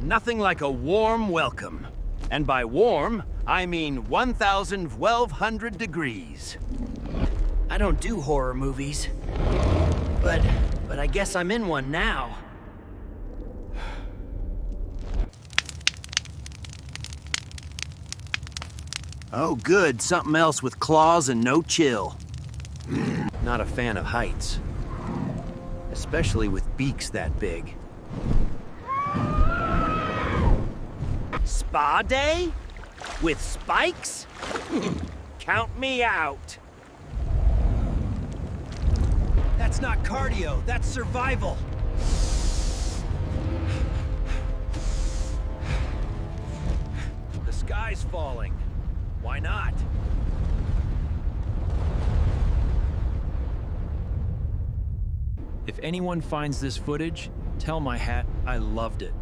Nothing like a warm welcome. And by warm, I mean 1,1200 degrees. I don't do horror movies, but I guess I'm in one now. Oh good, something else with claws and no chill. Not a fan of heights, especially with beaks that big. Spa day? With spikes? Count me out. That's not cardio, that's survival. The sky's falling. Why not? If anyone finds this footage, tell my hat I loved it.